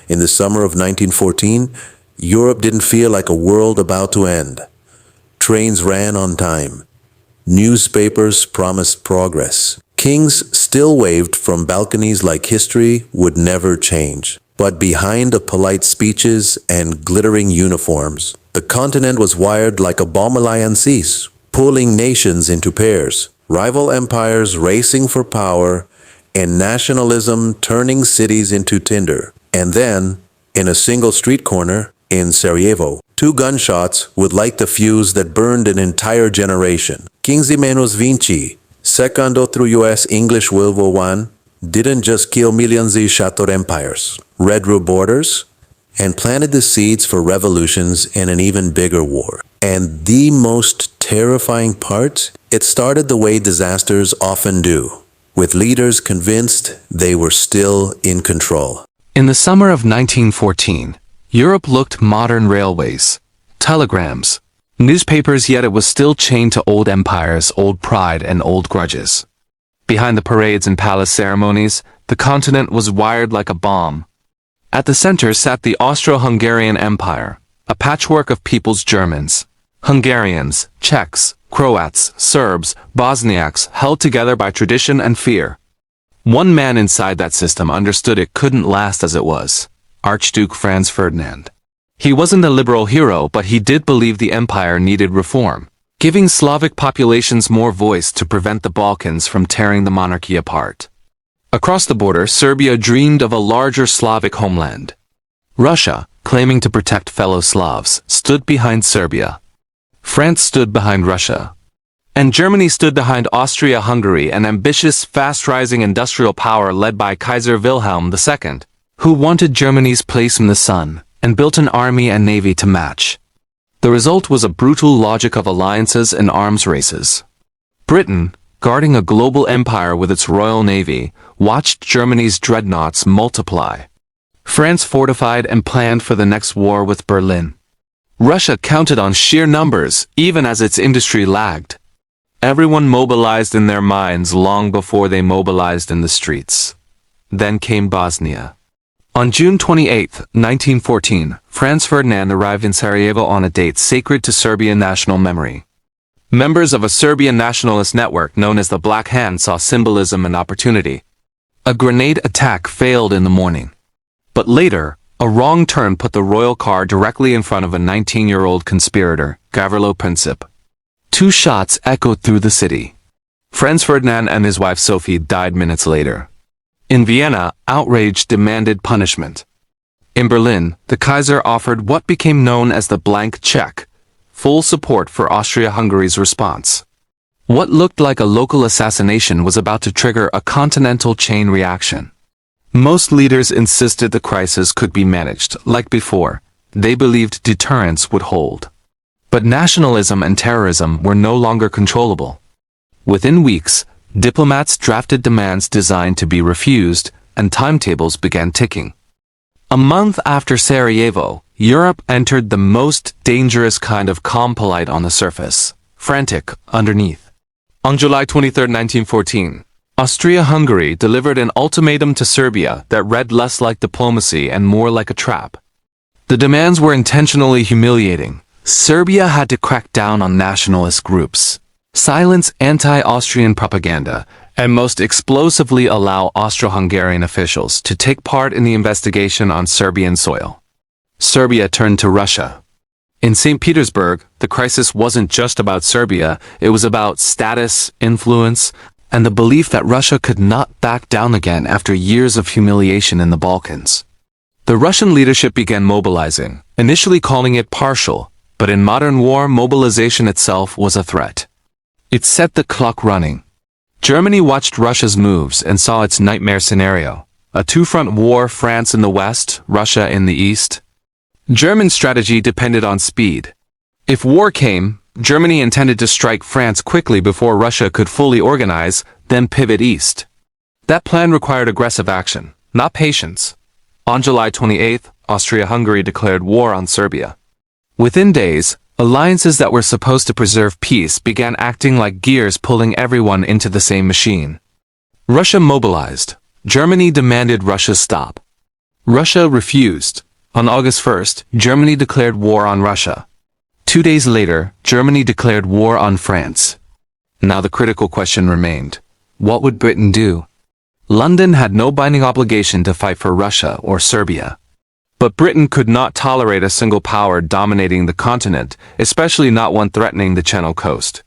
In the summer of 1914, Europe didn't feel like a world about to end. Trains ran on time. Newspapers promised progress. Kings still waved from balconies like history would never change. But behind the polite speeches and glittering uniforms, the continent was wired like a bomb alliances, pulling nations into pairs, rival empires racing for power, and nationalism turning cities into tinder. And then, in a single street corner, in Sarajevo, 2 gunshots would light the fuse that burned an entire generation. Quinze menos vinte, secondo through US English World War I, didn't just kill millions and shattered empires, redrew borders, and planted the seeds for revolutions and an even bigger war. And the most terrifying part, it started the way disasters often do, with leaders convinced they were still in control. In the summer of 1914, Europe looked modern: railways, telegrams, newspapers, yet it was still chained to old empires, old pride, and old grudges. Behind the parades and palace ceremonies, the continent was wired like a bomb. At the center sat the Austro-Hungarian Empire, a patchwork of peoples: Germans, Hungarians, Czechs, Croats, Serbs, Bosniaks, held together by tradition and fear. One man inside that system understood it couldn't last as it was: Archduke Franz Ferdinand. He wasn't a liberal hero, but he did believe the empire needed reform, giving Slavic populations more voice to prevent the Balkans from tearing the monarchy apart. Across the border, Serbia dreamed of a larger Slavic homeland. Russia, claiming to protect fellow Slavs, stood behind Serbia. France stood behind Russia. And Germany stood behind Austria-Hungary, an ambitious, fast-rising industrial power led by Kaiser Wilhelm II, who wanted Germany's place in the sun and built an army and navy to match. The result was a brutal logic of alliances and arms races. Britain, guarding a global empire with its Royal Navy, watched Germany's dreadnoughts multiply. France fortified and planned for the next war with Berlin. Russia counted on sheer numbers, even as its industry lagged. Everyone mobilized in their minds long before they mobilized in the streets. Then came Bosnia. On June 28, 1914, Franz Ferdinand arrived in Sarajevo on a date sacred to Serbian national memory. Members of a Serbian nationalist network known as the Black Hand saw symbolism and opportunity. A grenade attack failed in the morning. But later, a wrong turn put the royal car directly in front of a 19-year-old conspirator, Gavrilo Princip. 2 shots echoed through the city. Franz Ferdinand and his wife Sophie died minutes later. In Vienna, outrage demanded punishment. In Berlin, the Kaiser offered what became known as the blank check, full support for Austria-Hungary's response. What looked like a local assassination was about to trigger a continental chain reaction. Most leaders insisted the crisis could be managed, like before. They believed deterrence would hold. But nationalism and terrorism were no longer controllable. Within weeks, diplomats drafted demands designed to be refused, and timetables began ticking. A month after Sarajevo, Europe entered the most dangerous kind of calm, polite on the surface, frantic underneath. On July 23, 1914, Austria-Hungary delivered an ultimatum to Serbia that read less like diplomacy and more like a trap. The demands were intentionally humiliating. Serbia had to crack down on nationalist groups, silence anti-Austrian propaganda, and most explosively allow Austro-Hungarian officials to take part in the investigation on Serbian soil. Serbia turned to Russia. In St. Petersburg, the crisis wasn't just about Serbia, it was about status, influence, and the belief that Russia could not back down again after years of humiliation in the Balkans. The Russian leadership began mobilizing, initially calling it partial, but in modern war, mobilization itself was a threat. It set the clock running. Germany watched Russia's moves and saw its nightmare scenario: a two-front war, France in the west, Russia in the east. German strategy depended on speed. If war came, Germany intended to strike France quickly before Russia could fully organize, then pivot east. That plan required aggressive action, not patience. On July 28, Austria-Hungary declared war on Serbia. Within days, alliances that were supposed to preserve peace began acting like gears pulling everyone into the same machine. Russia mobilized. Germany demanded Russia stop. Russia refused. On August 1st, Germany declared war on Russia. 2 days later, Germany declared war on France. Now the critical question remained. What would Britain do? London had no binding obligation to fight for Russia or Serbia. But Britain could not tolerate a single power dominating the continent, especially not one threatening the Channel coast.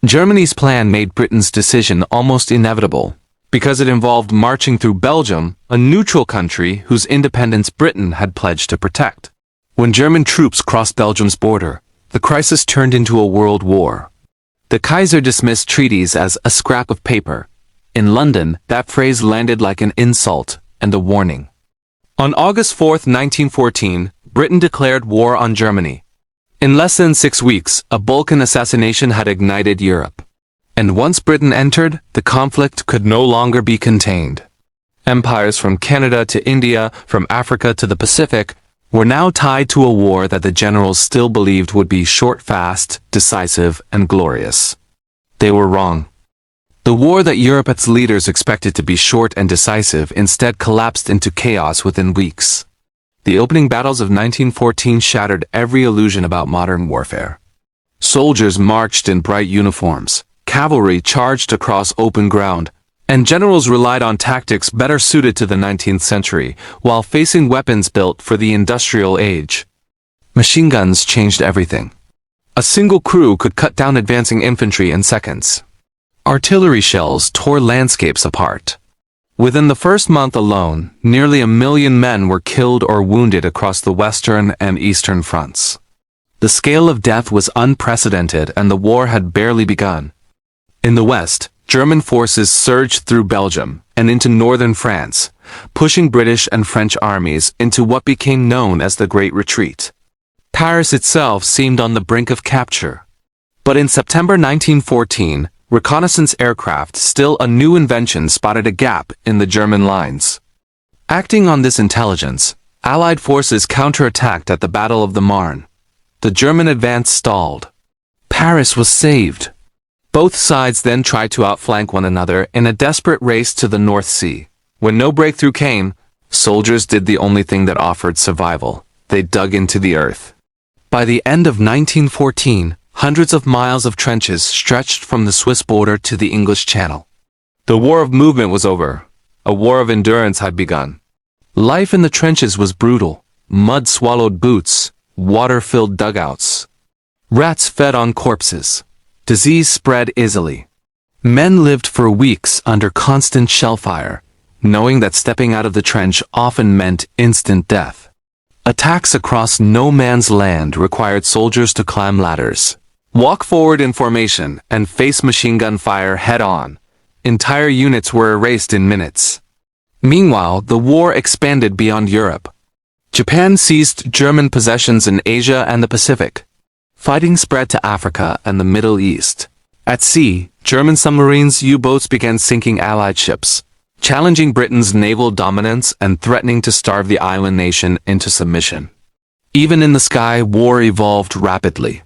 Germany's plan made Britain's decision almost inevitable, because it involved marching through Belgium, a neutral country whose independence Britain had pledged to protect. When German troops crossed Belgium's border, the crisis turned into a world war. The Kaiser dismissed treaties as a scrap of paper. In London, that phrase landed like an insult and a warning. On August 4, 1914, Britain declared war on Germany. In less than 6 weeks, a Balkan assassination had ignited Europe. And once Britain entered, the conflict could no longer be contained. Empires from Canada to India, from Africa to the Pacific, were now tied to a war that the generals still believed would be short, fast, decisive, and glorious. They were wrong. The war that Europe's leaders expected to be short and decisive instead collapsed into chaos within weeks. The opening battles of 1914 shattered every illusion about modern warfare. Soldiers marched in bright uniforms, cavalry charged across open ground, and generals relied on tactics better suited to the 19th century, while facing weapons built for the industrial age. Machine guns changed everything. A single crew could cut down advancing infantry in seconds. Artillery shells tore landscapes apart. Within the first month alone, nearly 1 million men were killed or wounded across the western and eastern fronts. The scale of death was unprecedented and the war had barely begun. In the west, German forces surged through Belgium and into northern France, pushing British and French armies into what became known as the Great Retreat. Paris itself seemed on the brink of capture. But in September 1914, reconnaissance aircraft, still a new invention, spotted a gap in the German lines. Acting on this intelligence, Allied forces counterattacked at the Battle of the Marne. The German advance stalled. Paris was saved. Both sides then tried to outflank one another in a desperate race to the North Sea. When no breakthrough came, soldiers did the only thing that offered survival. They dug into the earth. By the end of 1914, hundreds of miles of trenches stretched from the Swiss border to the English Channel. The war of movement was over. A war of endurance had begun. Life in the trenches was brutal. Mud swallowed boots, water-filled dugouts. Rats fed on corpses. Disease spread easily. Men lived for weeks under constant shellfire, knowing that stepping out of the trench often meant instant death. Attacks across no man's land required soldiers to climb ladders, walk forward in formation, and face machine gun fire head-on. Entire units were erased in minutes. Meanwhile, the war expanded beyond Europe. Japan seized German possessions in Asia and the Pacific. Fighting spread to Africa and the Middle East. At sea, German submarines, U-boats began sinking Allied ships, challenging Britain's naval dominance and threatening to starve the island nation into submission. Even in the sky, war evolved rapidly.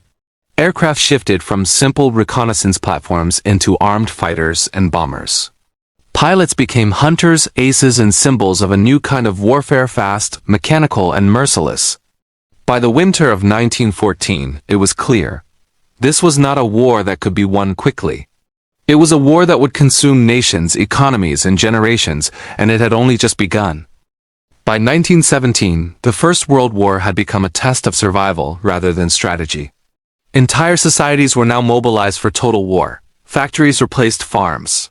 Aircraft shifted from simple reconnaissance platforms into armed fighters and bombers. Pilots became hunters, aces, and symbols of a new kind of warfare, fast, mechanical, and merciless. By the winter of 1914, it was clear. This was not a war that could be won quickly. It was a war that would consume nations, economies, and generations, and it had only just begun. By 1917, the First World War had become a test of survival rather than strategy. Entire societies were now mobilized for total war. Factories replaced farms.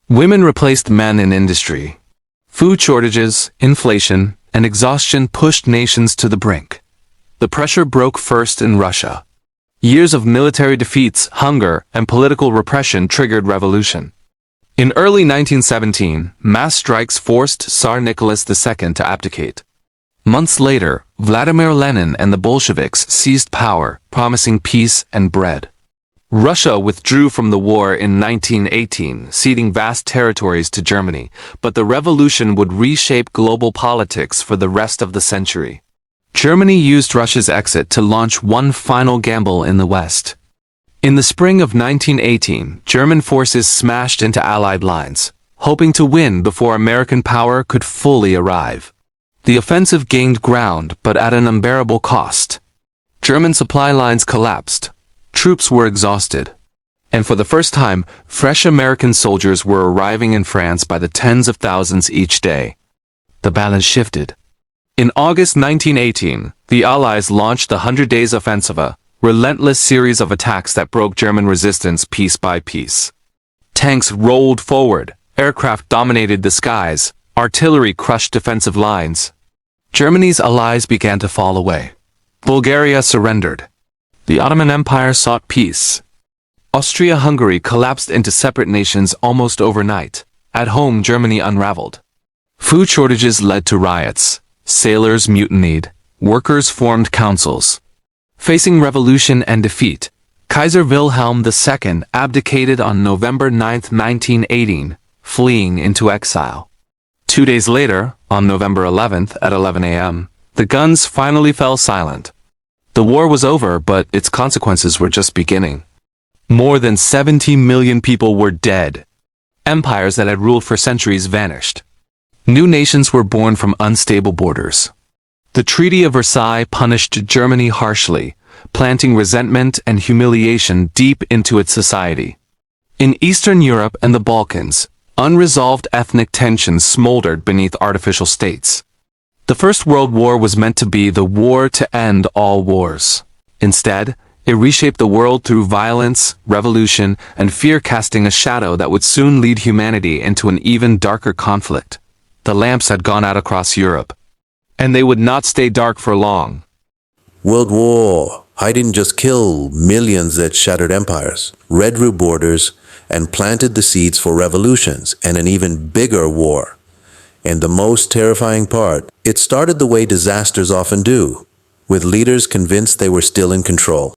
Women replaced men in industry. Food shortages, inflation, and exhaustion pushed nations to the brink. The pressure broke first in Russia. Years of military defeats, hunger, and political repression triggered revolution. In early 1917, mass strikes forced Tsar Nicholas II to abdicate. Months later, Vladimir Lenin and the Bolsheviks seized power, promising peace and bread. Russia withdrew from the war in 1918, ceding vast territories to Germany, but the revolution would reshape global politics for the rest of the century. Germany used Russia's exit to launch one final gamble in the West. In the spring of 1918, German forces smashed into Allied lines, hoping to win before American power could fully arrive. The offensive gained ground, but at an unbearable cost. German supply lines collapsed. Troops were exhausted. And for the first time, fresh American soldiers were arriving in France by the tens of thousands each day. The balance shifted. In August 1918, the Allies launched the 100 Days Offensive, a relentless series of attacks that broke German resistance piece by piece. Tanks rolled forward, aircraft dominated the skies, artillery crushed defensive lines. Germany's allies began to fall away. Bulgaria surrendered. The Ottoman Empire sought peace. Austria-Hungary collapsed into separate nations almost overnight. At home, Germany unraveled. Food shortages led to riots. Sailors mutinied. Workers formed councils. Facing revolution and defeat, Kaiser Wilhelm II abdicated on November 9, 1918, fleeing into exile. 2 days later, on November 11th at 11 a.m., the guns finally fell silent. The war was over, but its consequences were just beginning. More than 70 million people were dead. Empires that had ruled for centuries vanished. New nations were born from unstable borders. The Treaty of Versailles punished Germany harshly, planting resentment and humiliation deep into its society. In Eastern Europe and the Balkans, unresolved ethnic tensions smoldered beneath artificial states. The First World War was meant to be the war to end all wars. Instead, it reshaped the world through violence, revolution, and fear, casting a shadow that would soon lead humanity into an even darker conflict. The lamps had gone out across Europe, and they would not stay dark for long. World War I didn't just kill millions that shattered empires, redrew borders, and planted the seeds for revolutions and an even bigger war. And the most terrifying part, it started the way disasters often do, with leaders convinced they were still in control.